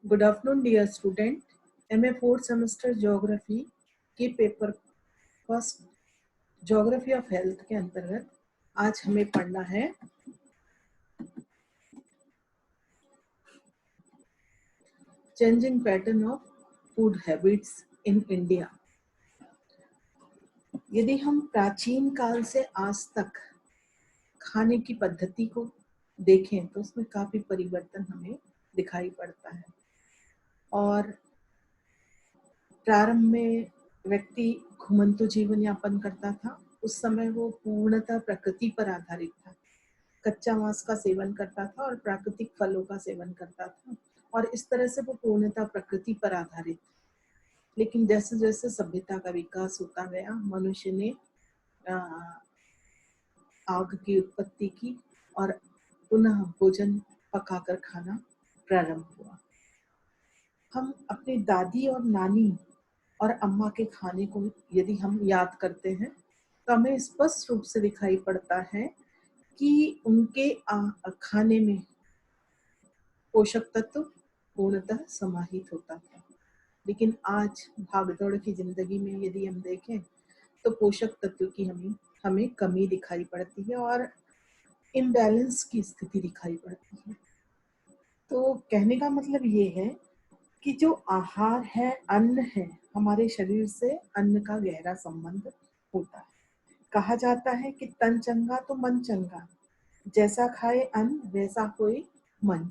Good afternoon dear student. MA fourth semester geography के paper first geography of health के अंतर्गत आज हमें पढ़ना है changing pattern of food habits in India. यदि हम प्राचीन काल से आज तक खाने की पद्धति को देखें तो उसमें काफी परिवर्तन हमें दिखाई पड़ता है। और प्रारंभ में व्यक्ति घुमंतु जीवन यापन करता था। उस समय वो पूर्णतः प्रकृति पर आधारित था, कच्चा मांस का सेवन करता था और प्राकृतिक फलों का सेवन करता था, और इस तरह से वो पूर्णतः प्रकृति पर आधारित था। लेकिन जैसे जैसे सभ्यता का विकास होता गया, मनुष्य ने आग की उत्पत्ति की और पुनः भोजन पकाकर खाना प्रारंभ हुआ। हम अपनी दादी और नानी और अम्मा के खाने को यदि हम याद करते हैं तो हमें स्पष्ट रूप से दिखाई पड़ता है कि उनके खाने में पोषक तत्व पूर्णतः समाहित होता था। लेकिन आज भागदौड़ की जिंदगी में यदि हम देखें तो पोषक तत्व की हमें कमी दिखाई पड़ती है और इम्बैलेंस की स्थिति दिखाई पड़ती है। तो कहने का मतलब ये है कि जो आहार है, अन्न है, हमारे शरीर से अन्न का गहरा संबंध होता है। कहा जाता है कि तन चंगा तो मन चंगा, जैसा खाए अन्न वैसा होए मन।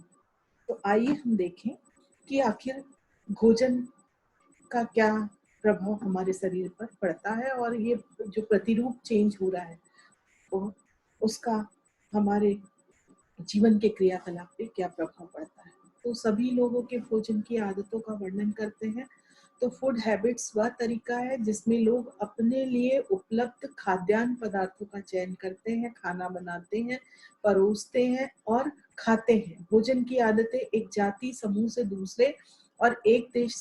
तो आइए हम देखें कि आखिर भोजन का क्या प्रभाव हमारे शरीर पर पड़ता है और ये जो प्रतिरूप चेंज हो रहा है वो उसका हमारे जीवन के क्रियाकलाप पे क्या प्रभाव पड़ता है। तो सभी लोगों के भोजन की आदतों का वर्णन करते हैं। तो फूड हैबिट्स वह तरीका है जिसमें लोग अपने लिए उपलब्ध खाद्यान्न पदार्थों का चयन करते हैं, खाना बनाते हैं, परोसते हैं और खाते हैं। भोजन की आदतें एक जाति समूह से दूसरे और एक देश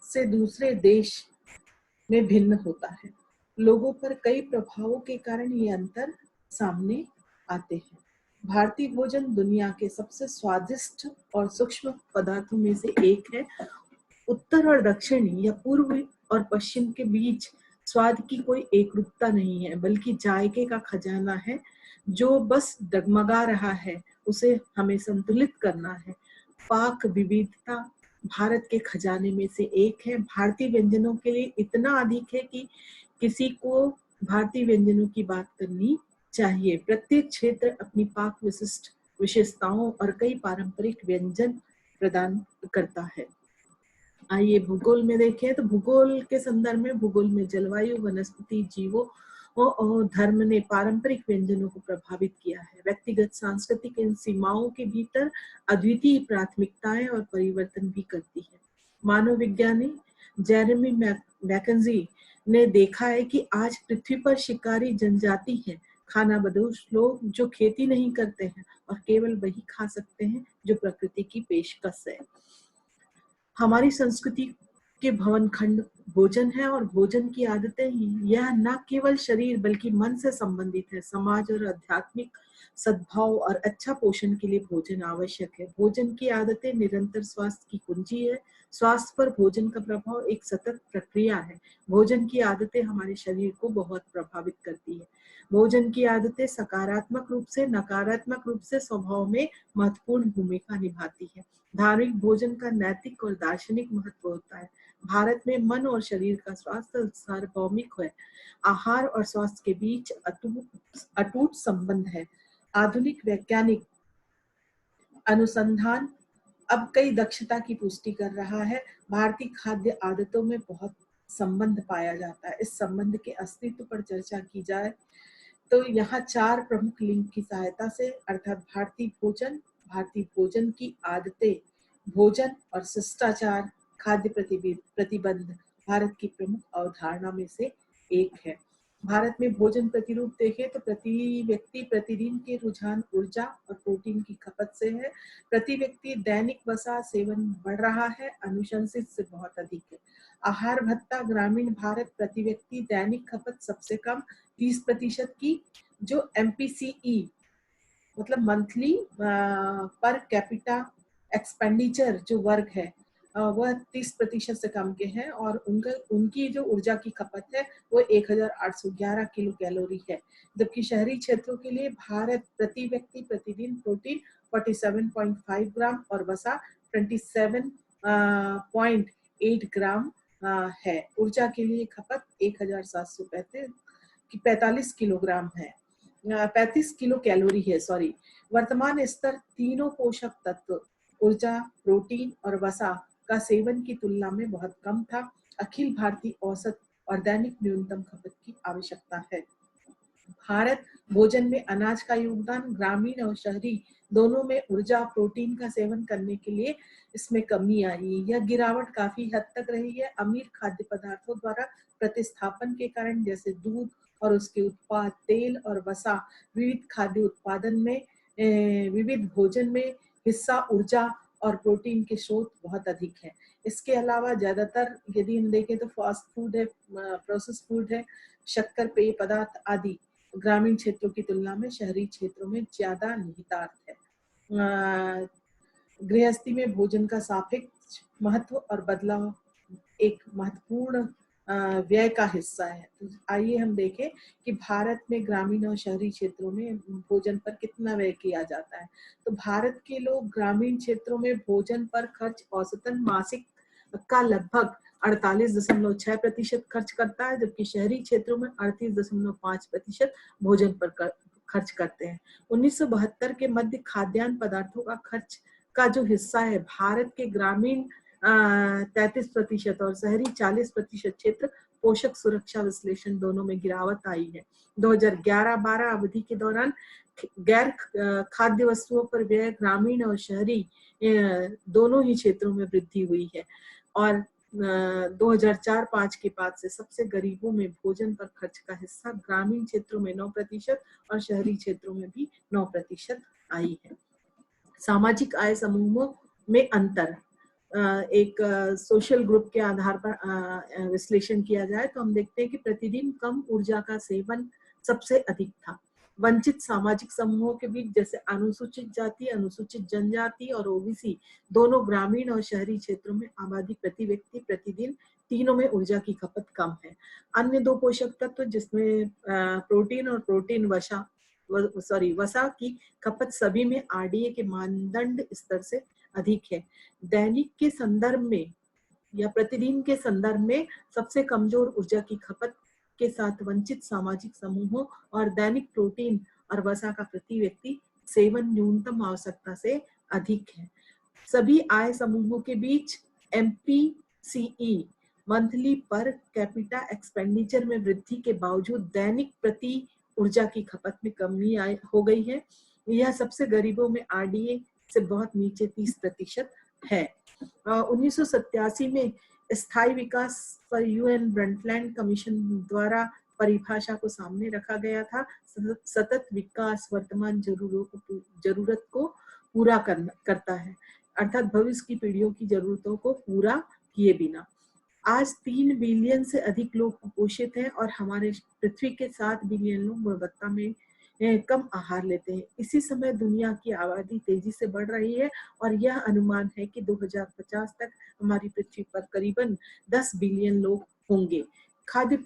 से दूसरे देश में भिन्न होता है। लोगों पर कई प्रभावों के कारण ये अंतर सामने आते हैं। भारतीय भोजन दुनिया के सबसे स्वादिष्ट और सूक्ष्म पदार्थों में से एक है। उत्तर और दक्षिण या पूर्व और पश्चिम के बीच स्वाद की कोई एकरूपता नहीं है, बल्कि जायके का खजाना है जो बस डगमगा रहा है, उसे हमें संतुलित करना है। पाक विविधता भारत के खजाने में से एक है। भारतीय व्यंजनों के लिए इतना अधिक है कि किसी को भारतीय व्यंजनों की बात करनी चाहिए। प्रत्येक क्षेत्र अपनी पाक विशिष्ट विशेषताओं और कई पारंपरिक व्यंजन प्रदान करता है। आइए भूगोल में देखें तो भूगोल के संदर्भ में भूगोल में जलवायु, वनस्पति, जीवों और धर्म ने पारंपरिक व्यंजनों को प्रभावित किया है। व्यक्तिगत सांस्कृतिक इन सीमाओं के भीतर अद्वितीय प्राथमिकताएं और परिवर्तन भी करती है। मानव विज्ञानी जेरेमी मैकेंजी ने देखा है कि आज पृथ्वी पर शिकारी जनजाति है, खानाबदोश लोग जो खेती नहीं करते हैं और केवल वही खा सकते हैं जो प्रकृति की पेशकश है। हमारी संस्कृति के भवन खंड भोजन है और भोजन की आदतें यह न केवल शरीर बल्कि मन से संबंधित है। समाज और आध्यात्मिक सद्भाव और अच्छा पोषण के लिए भोजन आवश्यक है। भोजन की आदतें निरंतर स्वास्थ्य की कुंजी है। स्वास्थ्य पर भोजन का प्रभाव एक सतत प्रक्रिया है। भोजन की आदतें हमारे शरीर को बहुत प्रभावित करती है। भोजन की आदतें सकारात्मक रूप से, नकारात्मक रूप से स्वभाव में महत्वपूर्ण भूमिका निभाती है। धार्मिक भोजन का नैतिक और दार्शनिक महत्व होता है। भारत में मन और शरीर का स्वास्थ्य सार्वभौमिक है। आहार और स्वास्थ्य के बीच अटूट संबंध है। आधुनिक वैज्ञानिक अनुसंधान अब कई दक्षता की पुष्टि कर रहा है। भारतीय खाद्य आदतों में बहुत संबंध पाया जाता है। इस संबंध के अस्तित्व पर चर्चा की जाए तो यहाँ 4 प्रमुख लिंक की सहायता से, अर्थात भारतीय भोजन की आदतें, भोजन और शिष्टाचार, खाद्य प्रतिबंध भारत की प्रमुख अवधारणा में से एक है। भारत में भोजन प्रतिरूप देखें तो प्रति व्यक्ति प्रतिदिन के रुझान ऊर्जा और प्रोटीन की खपत से है। प्रति व्यक्ति दैनिक वसा सेवन बढ़ रहा है, अनुशंसित से बहुत अधिक है। आहार भत्ता ग्रामीण भारत प्रति व्यक्ति दैनिक खपत सबसे कम 30% की, जो MPCE मतलब मंथली पर कैपिटा एक्सपेंडिचर जो वर्ग है वह 30% से कम के हैं और उनकी जो ऊर्जा की खपत है वो 1811 किलो कैलोरी है। जबकि शहरी क्षेत्रों के लिए भारत प्रति व्यक्ति प्रतिदिन प्रोटीन 47.5 ग्राम और वसा 27.8 ग्राम है। ऊर्जा के लिए खपत 1745 किलोग्राम है, 35 किलो कैलोरी है, सॉरी। वर्तमान स्तर तीनों पोषक तत्व ऊर्जा, प्रोटीन और वसा का सेवन की तुलना में बहुत कम था। अखिल भारतीय औसत और दैनिक न्यूनतम खपत की आवश्यकता है। भारत भोजन में अनाज का योगदान ग्रामीण और शहरी दोनों में ऊर्जा प्रोटीन का सेवन करने के लिए इसमें कमी आई। यह गिरावट काफी हद तक रही है अमीर खाद्य पदार्थों द्वारा प्रतिस्थापन के कारण, जैसे दूध और उसके उत्पाद, तेल और वसा। विविध खाद्य उत्पादन में विविध भोजन में हिस्सा ऊर्जा और प्रोटीन के स्रोत बहुत अधिक है। इसके अलावा ज्यादातर यदि हम देखें तो फास्ट फूड है, प्रोसेस फूड है, शक्कर, पेय पदार्थ आदि ग्रामीण क्षेत्रों की तुलना में शहरी क्षेत्रों में ज्यादा निहितार्थ है। गृहस्थी में भोजन का सापेक्ष महत्व और बदलाव एक महत्वपूर्ण व्यय का हिस्सा है। तो आइए हम देखें कि भारत में ग्रामीण और शहरी क्षेत्रों में भोजन पर कितना व्यय किया जाता है। तो भारत के लोग ग्रामीण क्षेत्रों में भोजन पर खर्च औसतन मासिक का लगभग 48.6% खर्च करता है, जबकि शहरी क्षेत्रों में 38.5% भोजन पर खर्च करते हैं। 1972 के मध्य खाद्यान्न पदार्थों का खर्च का जो हिस्सा है भारत के ग्रामीण 33% और शहरी 40% क्षेत्र पोषक सुरक्षा विश्लेषण दोनों में गिरावट आई है। 2011-12 अवधि के दौरान गैर खाद्य वस्तुओं पर व्यय ग्रामीण और शहरी दोनों ही क्षेत्रों में वृद्धि हुई है और 2004-5 के बाद से सबसे गरीबों में भोजन पर खर्च का हिस्सा ग्रामीण क्षेत्रों में 9% और शहरी क्षेत्रों में भी 9% आई है। सामाजिक आय समूहों में अंतर, एक सोशल ग्रुप के आधार पर विश्लेषण किया जाए तो हम देखते हैं कि प्रतिदिन कम ऊर्जा का सेवन सबसे अधिक था। वंचित सामाजिक समूहों के बीच जैसे अनुसूचित जाति, अनुसूचित जनजाति और ओबीसी दोनों ग्रामीण और शहरी क्षेत्रों में आबादी प्रति व्यक्ति प्रतिदिन तीनों में ऊर्जा की खपत कम है। अन्य दो पोषक तत्व जिसमें प्रोटीन और प्रोटीन वसा की खपत सभी में आरडीए के मानदंड स्तर से अधिक है। दैनिक के संदर्भ में या प्रतिदिन के संदर्भ में सबसे कमजोर ऊर्जा की खपत के साथ वंचित सामाजिक समूहों और दैनिक प्रोटीन और वसा का प्रति व्यक्ति सेवन न्यूनतम आवश्यकता से अधिक है। सभी आय समूहों के बीच एमपीसीई मंथली पर कैपिटा एक्सपेंडिचर में वृद्धि के बावजूद दैनिक प्रति ऊर्जा की खपत में कमी हो गई है। यह सबसे गरीबों में आरडीए से बहुत नीचे 30% है। 1987 में स्थायी विकास पर यूएन ब्रंटलैंड कमीशन द्वारा परिभाषा को सामने रखा गया था। सतत विकास वर्तमान जरूरत को पूरा करता है, अर्थात भविष्य की पीढ़ियों की जरूरतों को पूरा किए बिना। आज 3 बिलियन से अधिक लोग कुपोषित हैं और हमारे पृथ्वी के 7 बिलियन लोग गुणवत्ता में कम आहार लेते हैं। इसी समय दुनिया की आबादी तेजी से बढ़ रही है और यह अनुमान है कि 2050 तक हमारी पृथ्वी पर करीबन 10 बिलियन लोग होंगे। खाद्य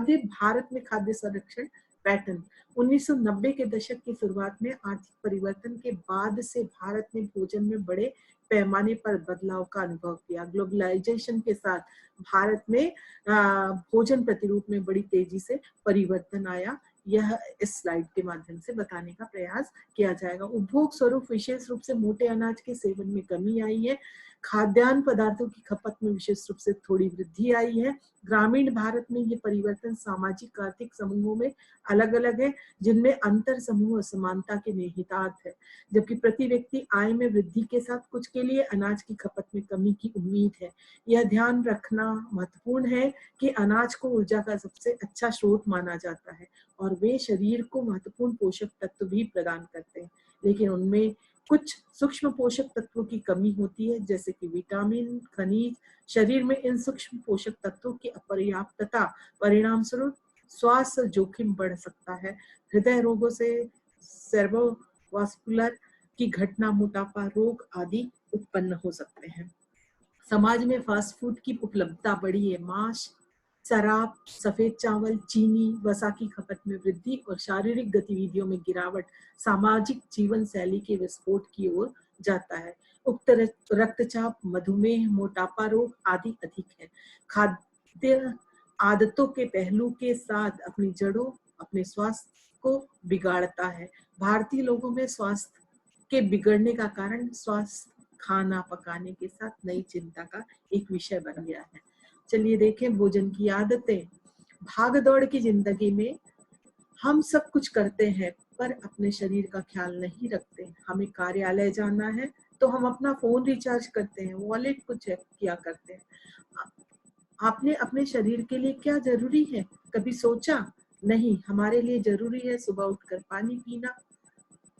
भारत में खाद्य संरक्षण पैटर्न 1990 के दशक की शुरुआत में आर्थिक परिवर्तन के बाद से भारत ने भोजन में बड़े पैमाने पर बदलाव का अनुभव किया। ग्लोबलाइजेशन के साथ भारत में भोजन प्रतिरूप में बड़ी तेजी से परिवर्तन आया। यह इस स्लाइड के माध्यम से बताने का प्रयास किया जाएगा। उपभोग स्वरूप विशेष रूप से मोटे अनाज के सेवन में कमी आई है। खाद्यान्न पदार्थों की खपत में विशेष रूप से थोड़ी वृद्धि आई है। ग्रामीण भारत में ये परिवर्तन सामाजिक आर्थिक समूहों में अलग अलग है, जिनमें अंतर समूह समानता के निहितार्थ है। जबकि प्रति व्यक्ति आय में वृद्धि के साथ कुछ के लिए अनाज की खपत में कमी की उम्मीद है। यह ध्यान रखना महत्वपूर्ण है कि अनाज को ऊर्जा का सबसे अच्छा स्रोत माना जाता है और वे शरीर को महत्वपूर्ण पोषक तत्व भी प्रदान करते हैं, लेकिन उनमें कुछ सूक्ष्म पोषक तत्वों की कमी होती है, जैसे कि विटामिन, खनिज। शरीर में इन सूक्ष्म पोषक तत्वों की अपर्याप्तता परिणाम स्वरूप स्वास्थ्य जोखिम बढ़ सकता है। हृदय रोगों से, सेर्वोवास्कुलर की घटना मोटापा रोग आदि उत्पन्न हो सकते हैं। समाज में फास्ट फूड की उपलब्धता बढ़ी है। मांस, शराब, सफेद चावल, चीनी, वसा की खपत में वृद्धि और शारीरिक गतिविधियों में गिरावट सामाजिक जीवन शैली के विस्फोट की ओर जाता है। उक्त रक्तचाप, मधुमेह, मोटापा रोग आदि अधिक है। खाद्य आदतों के पहलू के साथ अपनी जड़ों अपने स्वास्थ्य को बिगाड़ता है। भारतीय लोगों में स्वास्थ्य के बिगड़ने का कारण स्वास्थ्य खाना पकाने के साथ नई चिंता का एक विषय बन गया है। चलिए देखें भोजन की आदतें। भाग दौड़ की जिंदगी में हम सब कुछ करते हैं पर अपने शरीर का ख्याल नहीं रखते। हमें कार्यालय जाना है तो हम अपना फोन रिचार्ज करते हैं, वॉलेट को चेक किया करते हैं। आपने अपने शरीर के लिए क्या जरूरी है कभी सोचा? नहीं। हमारे लिए जरूरी है सुबह उठकर पानी पीना।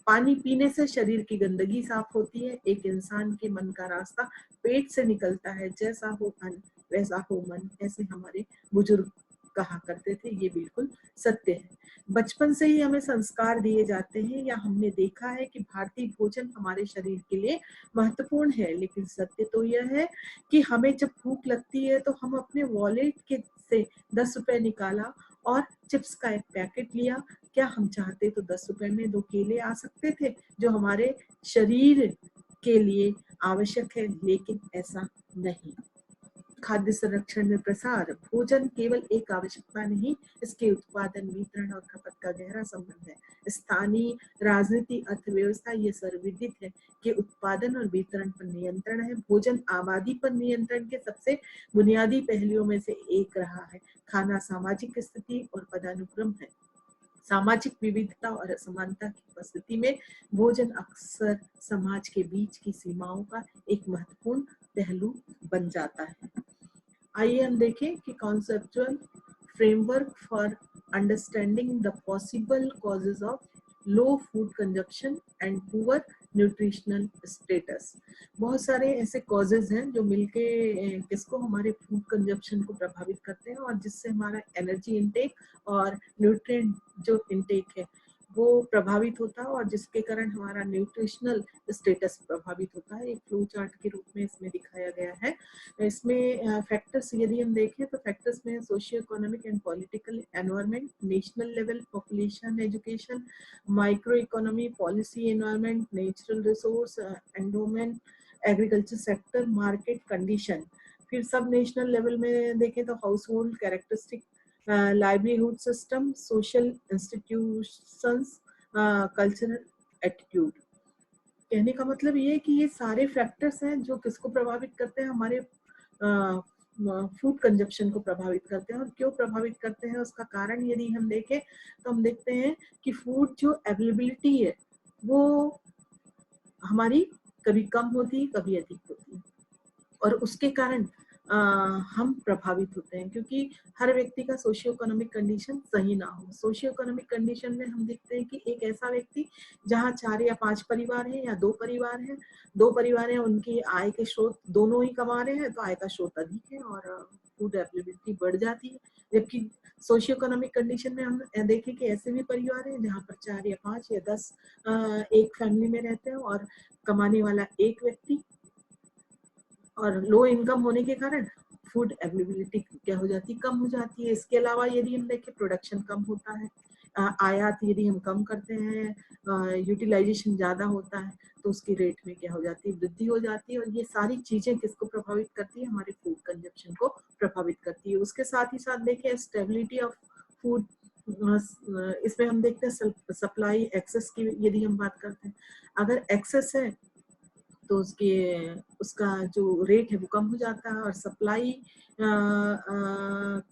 पानी पीने से शरीर की गंदगी साफ होती है। एक इंसान के मन का रास्ता पेट से निकलता है। जैसा हो अन्न वैसा हो मन, ऐसे हमारे बुजुर्ग कहा करते थे। ये बिल्कुल सत्य है। बचपन से ही हमें संस्कार दिए जाते हैं या हमने देखा है कि भारतीय भोजन हमारे शरीर के लिए महत्वपूर्ण है। लेकिन सत्य तो यह है कि हमें जब भूख लगती है तो हम अपने वॉलेट के से 10 रुपए निकाला और चिप्स का एक पैकेट लिया। क्या हम चाहते तो 10 रुपए में 2 केले आ सकते थे जो हमारे शरीर के लिए आवश्यक है, लेकिन ऐसा नहीं। खाद्य संरक्षण में प्रसार। भोजन केवल एक आवश्यकता नहीं, इसके उत्पादन, वितरण और खपत का गहरा संबंध है। स्थानीय राजनीति, अर्थव्यवस्था ये सर्वविदित है कि उत्पादन और वितरण पर नियंत्रण है। भोजन आबादी पर नियंत्रण के सबसे बुनियादी पहलुओं में से एक रहा है। खाना सामाजिक स्थिति और पदानुक्रम है। सामाजिक विविधता और असमानता की उपस्थिति में भोजन अक्सर समाज के बीच की सीमाओं का एक महत्वपूर्ण पहलू बन जाता है। आइए हम देखें कि conceptual framework for understanding the possible causes of low food consumption and poor nutritional status. बहुत सारे ऐसे कॉजेज हैं जो मिलके किसको, हमारे फूड कंजप्शन को प्रभावित करते हैं और जिससे हमारा एनर्जी इनटेक और न्यूट्रिएंट जो इनटेक है वो प्रभावित होता है और जिसके कारण हमारा न्यूट्रिशनल स्टेटस प्रभावित होता है। एक फ्लो चार्ट के रूप में इसमें दिखाया गया है। इसमें फैक्टर्स यदि हम देखें तो फैक्टर्स में socio economic and political environment, national level population, education, micro economy, policy environment, natural resource, endowment, agriculture sector, market condition. फिर सब नेशनल लेवल में देखें तो house hold characteristic, livelihood system, social institutions, cultural attitude. कहने का मतलब ये है कि ये सारे फैक्टर्स हैं जो किसको प्रभावित करते हैं, हमारे फूड कंजप्शन को प्रभावित करते हैं। और क्यों प्रभावित करते हैं उसका कारण यदि हम देखें तो हम देखते हैं कि फूड जो अवेलेबिलिटी है वो हमारी कभी कम होती है कभी अधिक होती है और उसके कारण हम प्रभावित होते हैं क्योंकि हर व्यक्ति का सोशियो इकोनॉमिक कंडीशन सही ना हो। सोशियो इकोनॉमिक कंडीशन में हम देखते हैं कि एक ऐसा व्यक्ति जहाँ 4 या 5 परिवार हैं या 2 परिवार हैं, 2 परिवार हैं, उनकी आय के स्रोत दोनों ही कमा रहे हैं तो आय का स्रोत अधिक है और फूड अवेलेबिलिटी बढ़ जाती है। जबकि सोशियो इकोनॉमिक कंडीशन में हम देखें कि ऐसे भी परिवार हैं जहाँ पर 4 या 5 या 10 एक फैमिली में रहते हैं और कमाने वाला एक व्यक्ति, और लो इनकम होने के कारण फूड अवेलेबिलिटी क्या हो जाती है, कम हो जाती है। इसके अलावा यदि हम देखें प्रोडक्शन कम होता है, आयात यदि हम कम करते हैं, यूटिलाइजेशन ज्यादा होता है तो उसकी रेट में क्या हो जाती है, वृद्धि हो जाती है। और ये सारी चीजें किसको प्रभावित करती है, हमारे फूड कंजप्शन को प्रभावित करती है। उसके साथ ही साथ देखें स्टेबिलिटी ऑफ फूड, इसमें हम देखते हैं सप्लाई एक्सेस की यदि हम बात करते हैं, अगर एक्सेस है तो उसका जो रेट है वो कम हो जाता है और सप्लाई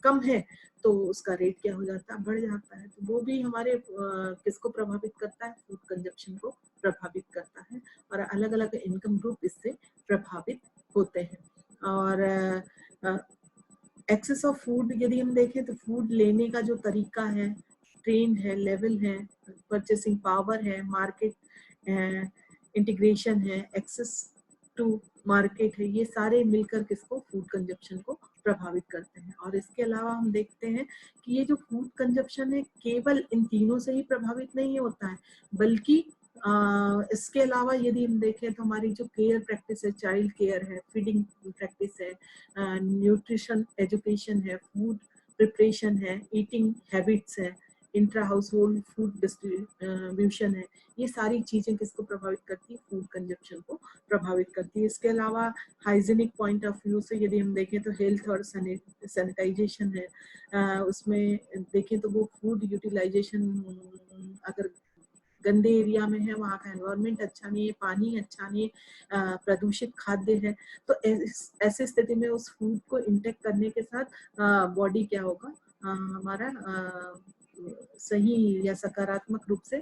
कम है तो उसका रेट क्या हो जाता है, बढ़ जाता है। तो वो भी हमारे किसको प्रभावित करता है, फूड कंजप्शन को प्रभावित करता है और अलग अलग इनकम ग्रुप इससे प्रभावित होते हैं। और एक्सेस ऑफ फूड यदि हम देखें तो फूड लेने का जो तरीका है, ट्रेंड है, लेवल है, परचेसिंग पावर है, मार्केट इंटीग्रेशन है, एक्सेस टू मार्केट है, ये सारे मिलकर किसको, फूड कंजप्शन को प्रभावित करते हैं। और इसके अलावा हम देखते हैं कि ये जो फूड कंजप्शन है केवल इन तीनों से ही प्रभावित नहीं होता है बल्कि इसके अलावा यदि हम देखें तो हमारी जो केयर प्रैक्टिस है, चाइल्ड केयर है, फीडिंग प्रैक्टिस है, न्यूट्रिशन एजुकेशन है, फूड प्रिपरेशन है, ईटिंग हैबिट्स है, intra house hold food distribution है, ये सारी चीजें किसको प्रभावित करती है? फूड कंजप्शन को प्रभावित करती है। इसके अलावा हाइजीनिक पॉइंट ऑफ व्यू से यदि हम देखें तो हेल्थ और सैनिटाइजेशन है, उसमें देखें तो वो फूड यूटिलाइजेशन, अगर गंदे एरिया में है, वहाँ का एनवायरनमेंट अच्छा नहीं है, पानी अच्छा नहीं है, प्रदूषित खाद्य है, तो ऐसी स्थिति में उस फूड को इंटेक करने के साथ बॉडी क्या होगा, हमारा सही या सकारात्मक रूप से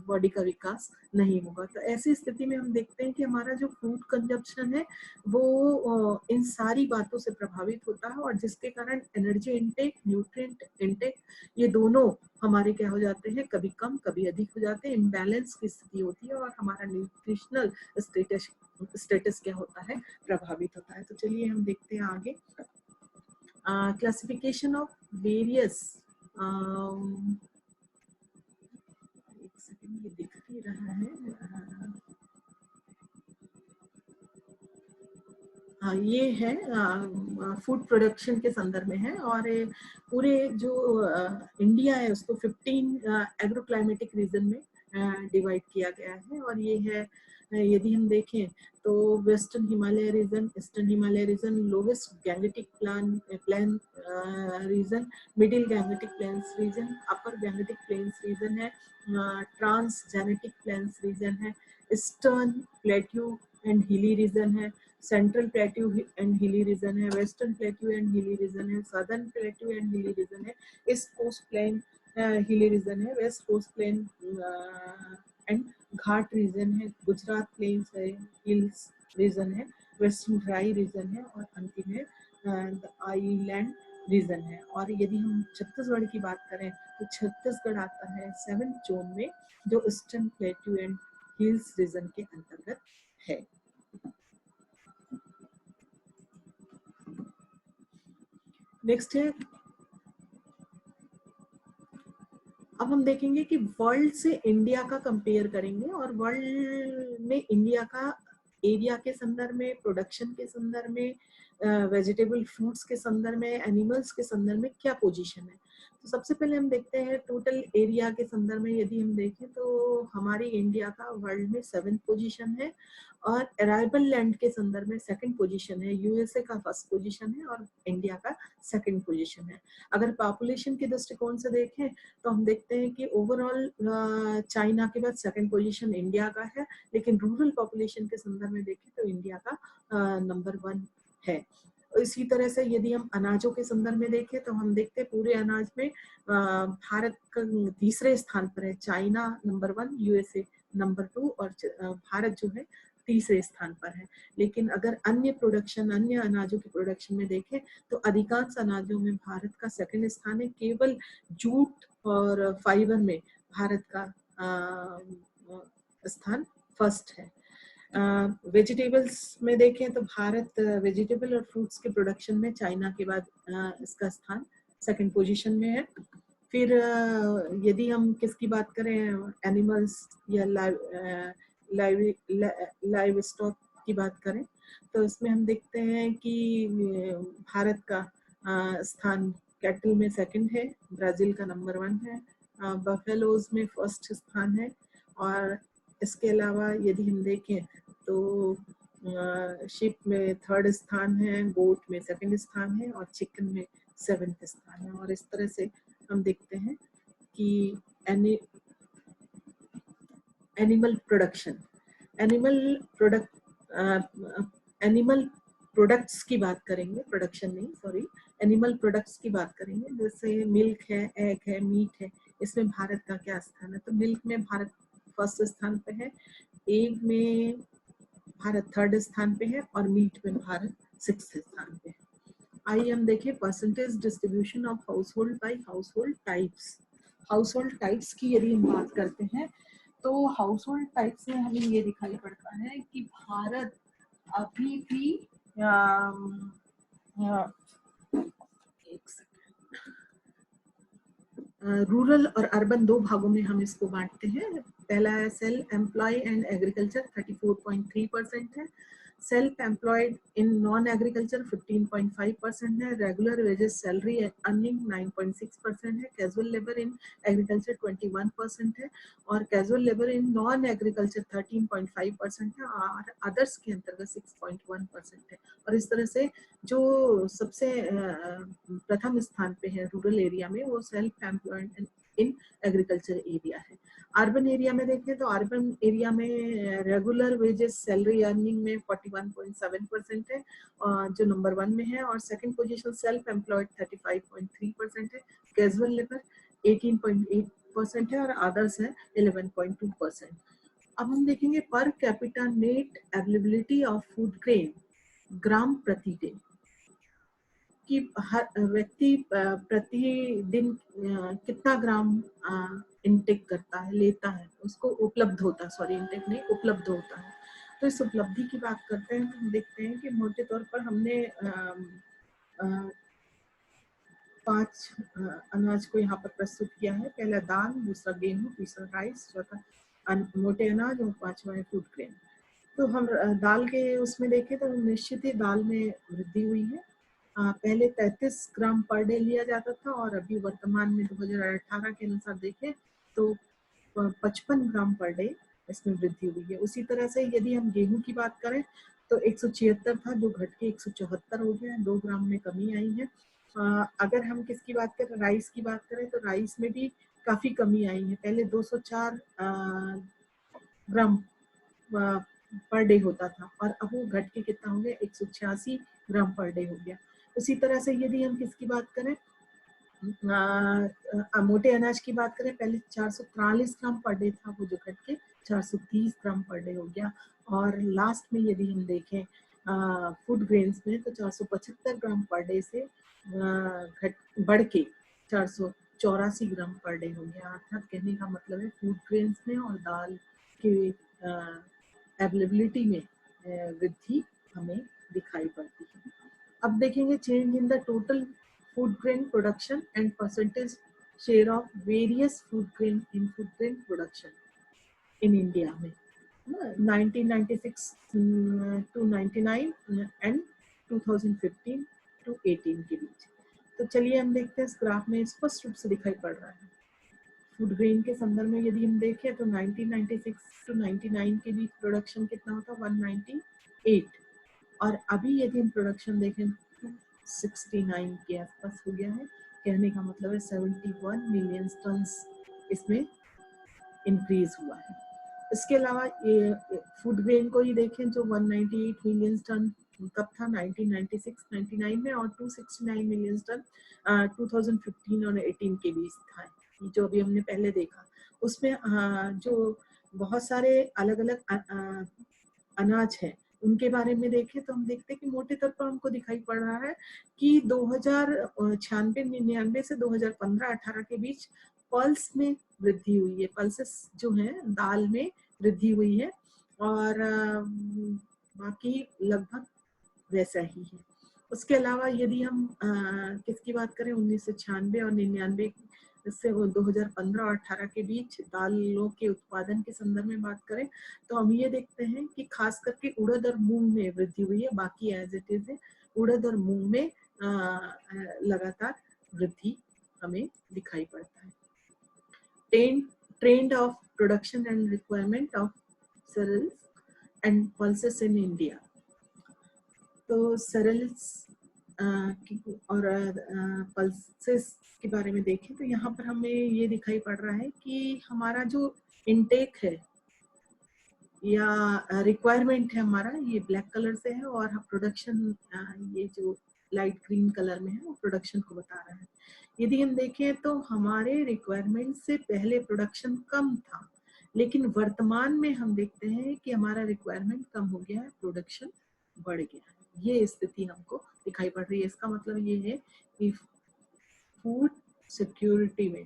बॉडी का विकास नहीं होगा। तो ऐसी स्थिति में हम देखते हैं कि हमारा जो फूड कंजप्शन है वो इन सारी बातों से प्रभावित होता है, और जिसके कारण एनर्जी इनटेक, न्यूट्रिएंट इनटेक, ये दोनों हमारे क्या हो जाते हैं, कभी कम कभी अधिक हो जाते हैं, इम्बैलेंस की स्थिति होती है, और हमारा न्यूट्रिशनल स्टेटस क्या होता है, प्रभावित होता है। तो चलिए हम देखते हैं आगे। क्लासिफिकेशन ऑफ वेरियस, एक सेकंड, ये दिख नहीं रहा है, हाँ ये है फूड प्रोडक्शन के संदर्भ में है, और पूरे जो इंडिया है उसको 15 एग्रोक्लाइमेटिक रीजन में डिवाइड किया गया है, और ये है यदि हम देखें तो western Himalaya region, eastern Himalaya region, lowest Gangetic plain region, middle Gangetic plains region, upper Gangetic plains region है, ट्रांस जेनेटिक प्लेन्स रीजन है, eastern plateau and hilly region है, central plateau and hilly region है, western plateau and hilly region है, southern plateau and hilly region है, east coast plain hilly region है, west coast plain and ghat region है, Gujarat plains है, hills reason है, western dry region है, और अंतिम है आईलैंड रीजन है। और यदि हम छत्तीसगढ़ की बात करें तो छत्तीसगढ़ आता है 7th जोन में, जो eastern plateau and hills region के अंतर्गत है। नेक्स्ट है, अब हम देखेंगे कि वर्ल्ड से इंडिया का कंपेयर करेंगे, और वर्ल्ड में इंडिया का एरिया के संदर्भ में, प्रोडक्शन के संदर्भ में, वेजिटेबल फ्रूट्स के संदर्भ में, एनिमल्स के संदर्भ में क्या पोजीशन है। तो सबसे पहले हम देखते हैं टोटल एरिया के संदर्भ में, यदि हम देखें तो हमारी इंडिया का वर्ल्ड में 7th पोजीशन है, और अराइवल लैंड के संदर्भ में 2nd पोजीशन है, यूएसए का 1st पोजीशन है, और इंडिया का 2nd पोजीशन है। अगर पॉपुलेशन के दृष्टिकोण से देखें तो हम देखते हैं कि ओवरऑल चाइना के बाद 2nd पोजीशन इंडिया का है, लेकिन रूरल पॉपुलेशन के संदर्भ में देखें तो इंडिया का नंबर 1 है। इसी तरह से यदि हम अनाजों के संदर्भ में देखें तो हम देखते हैं पूरे अनाज में भारत का 3रे स्थान पर है, चाइना नंबर 1, यूएसए नंबर 2, और भारत जो है 3रे स्थान पर है। लेकिन अगर अन्य प्रोडक्शन, अन्य अनाजों की प्रोडक्शन में देखें तो अधिकांश अनाजों में भारत का 2nd स्थान है, केवल जूट और फाइबर में भारत का स्थान 1st है। वेजिटेबल्स में देखें तो भारत वेजिटेबल और फ्रूट्स के प्रोडक्शन में चाइना के बाद इसका स्थान 2nd पोजीशन में है। फिर यदि हम किसकी बात करें, एनिमल्स या लाइव स्टॉक की बात करें तो इसमें हम देखते हैं कि भारत का स्थान कैटल में 2nd है, ब्राजील का नंबर 1 है, बफेलोज में 1st स्थान है, और इसके अलावा यदि हम देखें तो शिप में 3rd स्थान है, गोट में 2nd स्थान है, और चिकन में 7th स्थान है। और इस तरह से हम देखते हैं कि एनिमल प्रोडक्शन, एनिमल प्रोडक्ट्स की बात करेंगे, प्रोडक्शन नहीं, सॉरी, एनिमल प्रोडक्ट्स की बात करेंगे, जैसे मिल्क है, एग है, मीट है, इसमें भारत का क्या स्थान है। तो मिल्क में भारत 1st स्थान पे है, एग में भारत 3rd स्थान पे है, और मीट में भारत 6th स्थान पे है। आइए हम देखें percentage distribution of household by household types. Household types की यदि हम बात करते हैं तो हाउसहोल्ड टाइप्स में हमें ये दिखाई पड़ता है कि भारत अभी भी रूरल और अर्बन 2 भागों में हम इसको बांटते हैं। पहला है सेल्फ एम्प्लॉय एंड एग्रीकल्चर 34.3% है, self employed in non agriculture 15.5% है, रेगुलर वेजेस सैलरी अर्निंग 9.6% है, कैजुअल लेबर इन एग्रीकल्चर 21% है और casual labour in non agriculture 13.5% है और अदर्स के अंतर्गत 6.1% है। और इस तरह से जो सबसे प्रथम स्थान पे है रूरल एरिया में वो self employed in agriculture area है। अर्बन एरिया में देखें तो अर्बन एरिया में रेगुलर वेजेस सैलरी अर्निंग में 41.7% है जो नंबर 1 में है और सेकंड पोजीशन सेल्फ एम्प्लॉयड 35.3% है, कैजुअल लेबर 18.8% है और अदर्स है 11.2%। अब हम देखेंगे per capita net availability of food grain gram प्रति दिन कि हर व्यक्ति प्रतिदिन कितना ग्राम इनटेक करता है, लेता है, उसको उपलब्ध होता है, सॉरी इनटेक नहीं, उपलब्ध होता है। तो इस उपलब्धि की बात करते हैं तो हम देखते हैं कि मोटे तौर पर हमने 5 अनाज को यहाँ पर प्रस्तुत किया है। पहला दाल, दूसरा गेहूँ, तीसरा राइस, चौथा मोटे अनाज और पांचवा है फूड ग्रेन। तो हम दाल के उसमें देखें तो निश्चित ही दाल में वृद्धि हुई है। पहले 33 ग्राम पर डे लिया जाता था और अभी वर्तमान में 2018 के अनुसार देखें तो 55 ग्राम पर डे इसमें वृद्धि हुई है। उसी तरह से यदि हम गेहूं की बात करें तो 176 था जो घट के 174 हो गया, 2 ग्राम में कमी आई है। अगर हम किसकी बात करें, राइस की बात करें तो राइस में भी काफी कमी आई है। पहले 204 ग्राम पर डे होता था और अब वो घट के कितना हो गया, 186 ग्राम पर डे हो गया। उसी तरह से यदि हम किसकी बात करें, मोटे अनाज की बात करें, पहले 443 ग्राम पर डे था, वो जो घट के 430 ग्राम पर डे हो गया। और लास्ट में यदि हम देखें फूड ग्रेन्स में तो 475 ग्राम पर डे से बढ़ के 484 ग्राम पर डे हो गया। अर्थात कहने का मतलब है फूड ग्रेन्स में और दाल के अवेलेबिलिटी में वृद्धि हमें दिखाई पड़ती है। अब देखेंगे change in the total food grain production and percentage share of various food grain in food grain production in India में 1996 to 99 and 2015 to 18 के बीच। तो चलिए हम देखते हैं इस ग्राफ में स्पष्ट रूप से दिखाई पड़ रहा है। फूड ग्रेन के संदर्भ में यदि हम देखें तो 1996 टू 99 के बीच प्रोडक्शन कितना होता, 198 और अभी यदि हम प्रोडक्शन देखें 69 के आसपास हो गया है। कहने का मतलब है 71 मिलियन टन इसमें इंक्रीज हुआ है। इसके अलावा ये फूड ग्रेन को ही देखें जो 198 मिलियन टन तब था 1996-99 में और 269 मिलियन टन 2015 और 18 के बीच था, जो अभी हमने पहले देखा। उसमें जो बहुत सारे अलग अलग अनाज है उनके बारे में देखें तो हम देखते हैं कि मोटे तौर पर हमको दिखाई पड़ रहा है कि 2096-99 से 2015-18 के बीच पल्स में वृद्धि हुई है, पल्सेस जो है दाल में वृद्धि हुई है और बाकी लगभग वैसा ही है। उसके अलावा यदि हम किसकी बात करें 1996 और 99 इससे 2015 और 18 के बीच दालों के उत्पादन के संदर्भ में बात करें तो हम ये देखते हैं कि खास करके उड़द और मूंग में वृद्धि हुई है, बाकी एज इट इज है। उड़द और मूंग में लगातार वृद्धि हमें दिखाई पड़ता है। Trend of production and requirement of cereals and pulses in India. तो cereals और पल्सेस के बारे में देखें तो यहाँ पर हमें ये दिखाई पड़ रहा है कि हमारा जो इनटेक है या रिक्वायरमेंट है हमारा, ये ब्लैक कलर से है और प्रोडक्शन ये जो लाइट ग्रीन कलर में है वो प्रोडक्शन को बता रहा है। यदि हम देखें तो हमारे रिक्वायरमेंट से पहले प्रोडक्शन कम था, लेकिन वर्तमान में हम देखते हैं कि हमारा रिक्वायरमेंट कम हो गया है, प्रोडक्शन बढ़ गया है। ये स्थिति हमको दिखाई पड़ रही है। इसका मतलब ये है कि फूड सिक्योरिटी में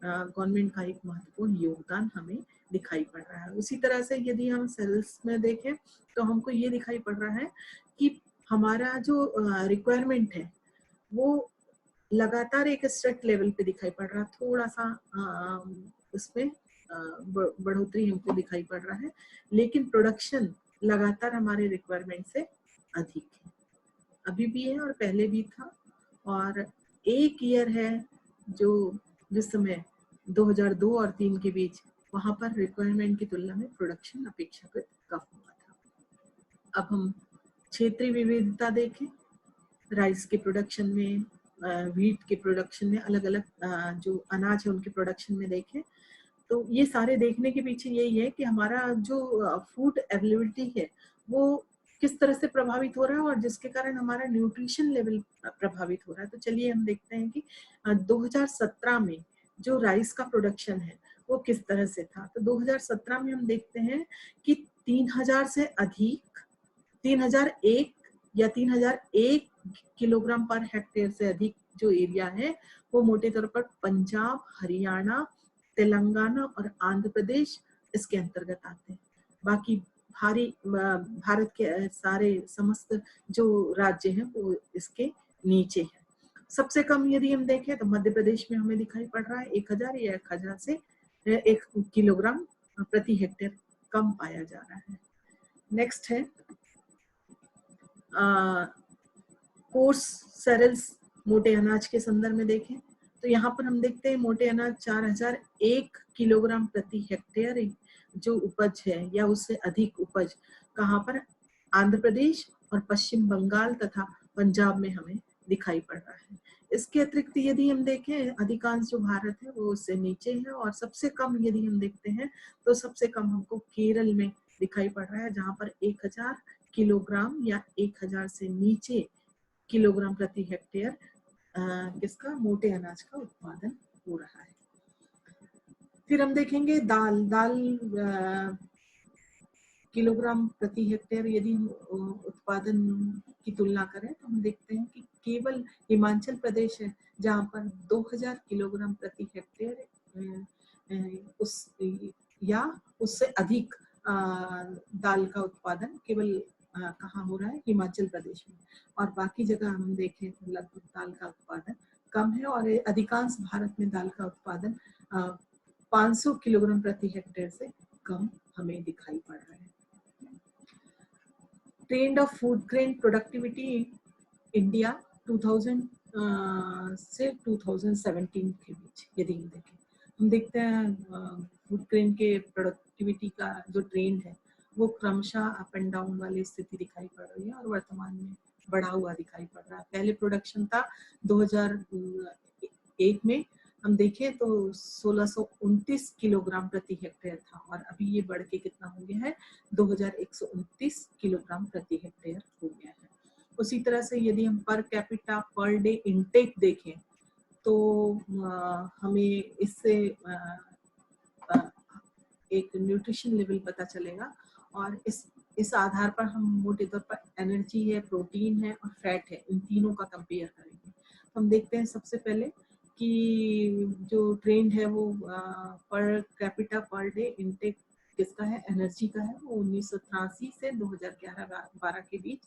गवर्नमेंट का एक महत्वपूर्ण योगदान हमें दिखाई पड़ रहा है। उसी तरह से यदि हम सेल्स में देखें तो हमको ये दिखाई पड़ रहा है कि हमारा जो रिक्वायरमेंट है वो लगातार एक स्टेट लेवल पे दिखाई पड़ रहा है। थोड़ा सा इसमें बढ़ोतरी हमको दिखाई पड़ रहा है, लेकिन प्रोडक्शन लगातार हमारे रिक्वायरमेंट से अधिक है, अभी भी है और पहले भी था। और एक ईयर है जो जिस समय 2002 और 3 के बीच, वहां पर रिक्वायरमेंट की तुलना में प्रोडक्शन अपेक्षाकृत कम हुआ था। अब हम क्षेत्रीय विविधता देखें, राइस के प्रोडक्शन में, व्हीट के प्रोडक्शन में, अलग अलग जो अनाज है उनके प्रोडक्शन में देखें, तो ये सारे देखने के पीछे यही है कि हमारा जो फूड अवेलेबिलिटी है वो किस तरह से प्रभावित हो रहा है और जिसके कारण हमारा न्यूट्रिशन लेवल प्रभावित हो रहा है। तो चलिए हम देखते हैं कि 2017 में जो राइस का प्रोडक्शन है वो किस तरह से था। तो 2017 में हम देखते हैं कि 3000 से अधिक, 3001 या 3001 किलोग्राम पर हेक्टेयर से अधिक जो एरिया है वो मोटे तौर पर पंजाब, हरियाणा, तेलंगाना और आंध्र प्रदेश इसके अंतर्गत आते हैं। बाकी भारत के सारे समस्त जो राज्य हैं वो इसके नीचे है। सबसे कम यदि हम देखें तो मध्य प्रदेश में हमें दिखाई पड़ रहा है 1000 या 1000 से 1 किलोग्राम प्रति हेक्टेयर कम पाया जा रहा है। नेक्स्ट है कोर्स सेरेल्स, मोटे अनाज के संदर्भ में देखें तो यहाँ पर हम देखते हैं मोटे अनाज 4001 किलोग्राम प्रति हेक्टेयर जो उपज है या उससे अधिक उपज कहाँ पर, आंध्र प्रदेश और पश्चिम बंगाल तथा पंजाब में हमें दिखाई पड़ रहा है। इसके अतिरिक्त यदि हम देखें अधिकांश जो भारत है वो उससे नीचे है और सबसे कम यदि हम देखते हैं तो सबसे कम हमको केरल में दिखाई पड़ रहा है, जहाँ पर 1000 किलोग्राम या 1000 से नीचे किलोग्राम प्रति हेक्टेयर किसका, मोटे अनाज का उत्पादन हो रहा है। फिर हम देखेंगे दाल किलोग्राम प्रति हेक्टेयर यदि हम उत्पादन की तुलना करें तो हम देखते हैं कि केवल हिमाचल प्रदेश है जहाँ पर 2000 किलोग्राम प्रति हेक्टेयर उस या उससे अधिक दाल का उत्पादन केवल कहाँ हो रहा है, हिमाचल प्रदेश में। और बाकी जगह हम देखें तो लगभग दाल का उत्पादन कम है और अधिकांश भारत में दाल का उत्पादन 500 किलोग्राम प्रति हेक्टेयर से कम हमें दिखाई पड़ रहा है। Trend of food grain productivity India 2000 से 2017 के बीच यदि हम देखें, हम देखते हैं फूड ग्रेन के प्रोडक्टिविटी का जो ट्रेंड है वो क्रमशः अप एंड डाउन वाली स्थिति दिखाई पड़ रही है और वर्तमान में बढ़ा हुआ दिखाई पड़ रहा है। पहले प्रोडक्शन था 2001 में हम देखें तो 1629 किलोग्राम प्रति हेक्टेयर था और अभी ये बढ़ के कितना हो गया है, 2129 किलोग्राम प्रति हेक्टेयर हो गया है। उसी तरह से यदि हम पर कैपिटा पर डे इनटेक देखें तो हमें इससे एक न्यूट्रिशन लेवल पता चलेगा और इस आधार पर हम मोटे तौर पर एनर्जी है, प्रोटीन है और फैट है, इन तीनों का कंपेयर करेंगे। हम देखते हैं सबसे पहले कि जो ट्रेंड है वो पर कैपिटा पर डे इनटेक किसका है, एनर्जी का है, वो 1983 से 2011-12 के बीच।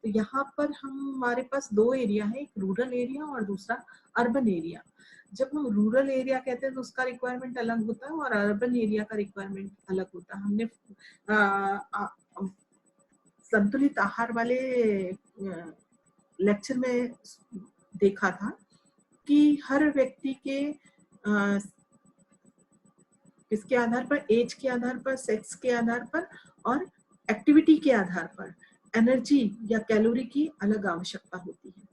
तो यहाँ पर हमारे पास दो एरिया है, एक रूरल एरिया और दूसरा अर्बन एरिया। जब हम रूरल एरिया कहते हैं तो उसका रिक्वायरमेंट अलग होता है और अर्बन एरिया का रिक्वायरमेंट अलग होता है। हमने संतुलित आहार वाले लेक्चर में देखा था कि हर व्यक्ति के किसके आधार पर, एज के आधार पर, सेक्स के आधार पर और एक्टिविटी के आधार पर एनर्जी या कैलोरी की अलग आवश्यकता होती है।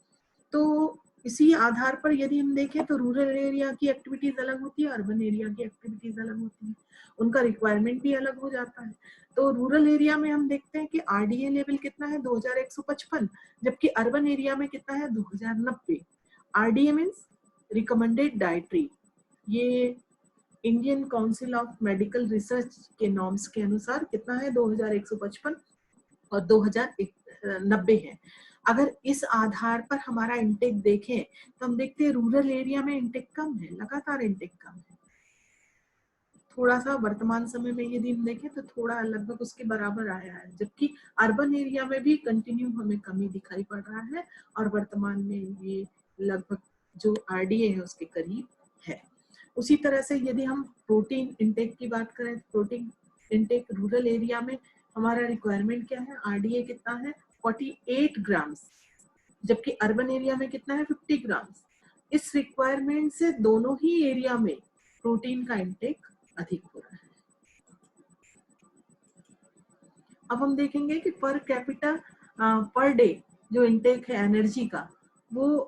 तो इसी आधार पर यदि हम देखें तो रूरल एरिया की एक्टिविटीज अलग होती है, अर्बन एरिया की एक्टिविटीज अलग होती है, उनका रिक्वायरमेंट भी अलग हो जाता है। तो रूरल एरिया में हम देखते हैं कि आरडीए लेवल कितना है, 2155, जबकि अर्बन एरिया में कितना है, 2090। आरडीए मीन्स रिकमेंडेड डाइटरी, ये Indian council of medical research के नॉर्म्स के अनुसार कितना है, 2155 और 2090 है। अगर इस आधार पर हमारा इंटेक देखें तो हम देखते हैं रूरल एरिया में इंटेक कम है, लगातार इंटेक कम है। थोड़ा सा वर्तमान समय में यदि हम देखें तो थोड़ा लगभग उसके बराबर आया है, जबकि अर्बन एरिया में भी कंटिन्यू हमें कमी दिखाई पड़ रहा है और वर्तमान में ये लगभग जो आरडीए है उसके करीब है। उसी तरह से यदि हम प्रोटीन इंटेक की बात करें, प्रोटीन इंटेक रूरल एरिया में हमारा रिक्वायरमेंट क्या है, आरडीए कितना है 48 ग्राम्स, जबकि अर्बन एरिया में कितना है 50 ग्राम्स। इस रिक्वायरमेंट से दोनों ही एरिया में प्रोटीन का इंटेक अधिक हो रहा है। अब हम देखेंगे कि पर कैपिटा पर डे जो इंटेक है एनर्जी का, वो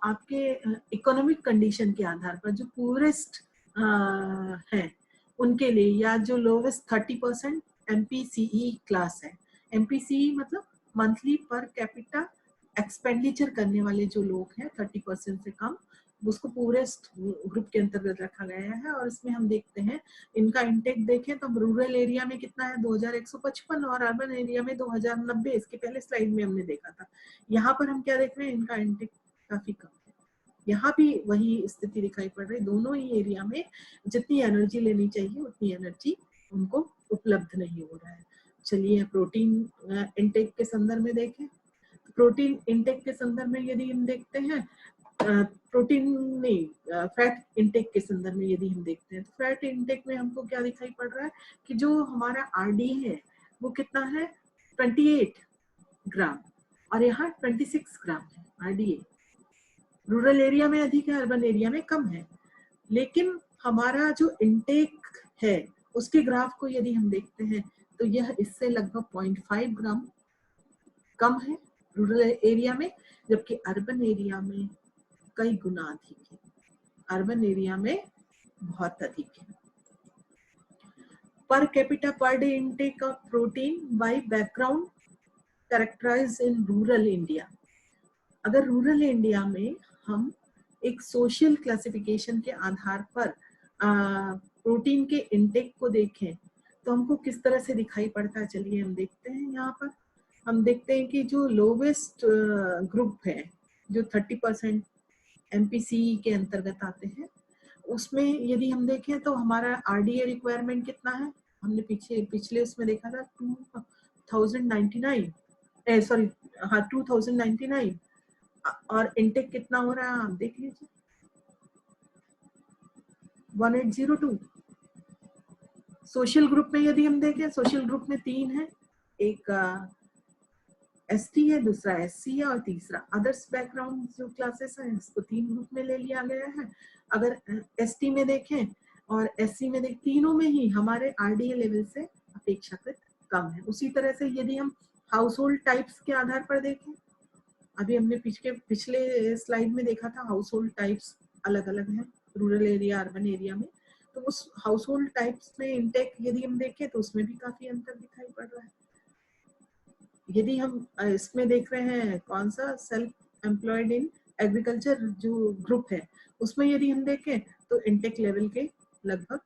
आपके इकोनॉमिक कंडीशन के आधार पर जो पूरेस्ट है उनके लिए, या जो लोवेस्ट 30% एमपीसीई क्लास है। एमपीसीई मतलब मंथली पर कैपिटा एक्सपेंडिचर करने वाले जो लोग हैं 30% से कम, उसको पूरेस्ट ग्रुप के अंतर्गत रखा गया है। और इसमें हम देखते हैं इनका इंटेक देखें तो रूरल एरिया में कितना है 2155 और अर्बन एरिया में 2090। इसके पहले स्लाइड में हमने देखा था। यहाँ पर हम क्या देख रहे हैं, इनका इंटेक काफी कम है। यहाँ भी वही स्थिति दिखाई पड़ रही है, दोनों ही एरिया में जितनी एनर्जी लेनी चाहिए उतनी एनर्जी उनको उपलब्ध नहीं हो रहा है। चलिए प्रोटीन इंटेक के संदर्भ में देखें। प्रोटीन इंटेक के संदर्भ में यदि हम देखते हैं, प्रोटीन नहीं फैट इंटेक के संदर्भ में यदि हम देखते हैं, तो फैट इंटेक में हमको क्या दिखाई पड़ रहा है कि जो हमारा आरडी है वो कितना है 28 ग्राम और यहाँ 26 ग्राम है आरडीए। रूरल एरिया में अधिक है, अर्बन एरिया में कम है। लेकिन हमारा जो इंटेक है उसके ग्राफ को यदि हम देखते हैं तो यह इससे लगभग 0.5 ग्राम कम है रूरल एरिया में, जबकि अर्बन एरिया में कई गुना अधिक है। अर्बन एरिया में बहुत अधिक है। Per capita per day intake of protein by background characterized in rural India. अगर रूरल इंडिया में हम एक सोशल क्लासिफिकेशन के आधार पर प्रोटीन के इंटेक को देखें तो हमको किस तरह से दिखाई पड़ता है, चलिए हम देखते हैं। यहाँ पर हम देखते हैं कि जो लोवेस्ट ग्रुप है जो 30% एमपीसीई के अंतर्गत आते हैं, उसमें यदि हम देखें तो हमारा आरडीए रिक्वायरमेंट कितना है, हमने पिछले उसमें देखा था 2099 सॉरी हाँ 2099 और इंटेक कितना हो रहा है आप देख लीजिए 1802। सोशल ग्रुप में यदि हम देखें, सोशल ग्रुप में 3 है, एक एसटी है, दूसरा एससी है और तीसरा अदर्स बैकग्राउंड जो क्लासेस हैं इसको 3 ग्रुप में ले लिया गया है। अगर एसटी में देखें और एससी में देखें, तीनों में ही हमारे आरडीए लेवल से अपेक्षाकृत कम है। उसी तरह से यदि हम हाउस होल्ड टाइप्स के आधार पर देखें, अभी हमने पिछले स्लाइड में देखा था हाउस होल्ड टाइप्स अलग अलग हैं रूरल एरिया अर्बन एरिया में, तो उस हाउस होल्ड टाइप्स में इंटेक यदि हम देखें तो उसमें भी काफी अंतर दिखाई पड़ रहा है। यदि हम इसमें देख रहे हैं कौन सा सेल्फ एम्प्लॉयड इन एग्रीकल्चर जो ग्रुप है, उसमें यदि हम देखें तो इंटेक लेवल के लगभग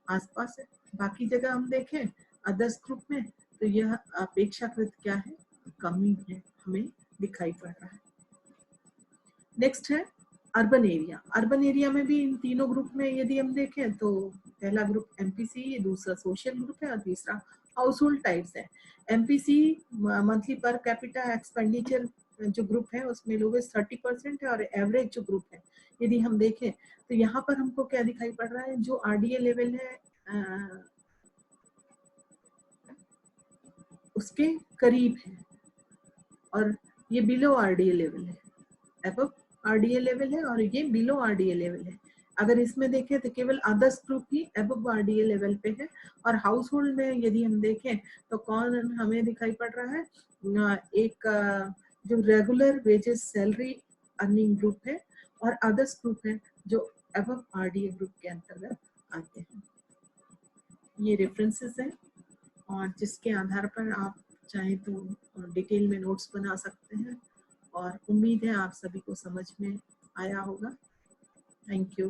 आसपास है। बाकी जगह हम देखें अदर्स ग्रुप में तो यह अपेक्षाकृत क्या है, कमी है, हमें दिखाई पड़ रहा है। नेक्स्ट है अर्बन एरिया। अर्बन एरिया में भी इन तीनों ग्रुप में यदि हम देखें तो पहला ग्रुप एमपीसी, दूसरा सोशल ग्रुप है और तीसरा हाउस होल्ड टाइप्स है। MPC monthly per capita expenditure जो ग्रुप है उसमें लोवेस्ट 30% है और एवरेज जो ग्रुप है यदि हम देखें तो यहाँ पर हमको क्या दिखाई पड़ रहा है, जो आरडीए लेवल है उसके करीब है और ये बिलो आरडीए लेवल है, अबव आरडीए लेवल है और ये बिलो आरडीए लेवल है। अगर इसमें देखें तो केवल अदर्स ग्रुप ही अबव आरडीए लेवल पे है और हाउस होल्ड में यदि हम देखें तो कौन हमें दिखाई पड़ रहा है, एक जो regular wages salary earning group है और अदर्स ग्रुप है जो अबव आरडीए ग्रुप के अंतर्गत आते हैं। ये रेफरेंसेस हैं और जिसके आधार पर आप चाहे तो डिटेल में नोट्स बना सकते हैं और उम्मीद है आप सभी को समझ में आया होगा। Thank you.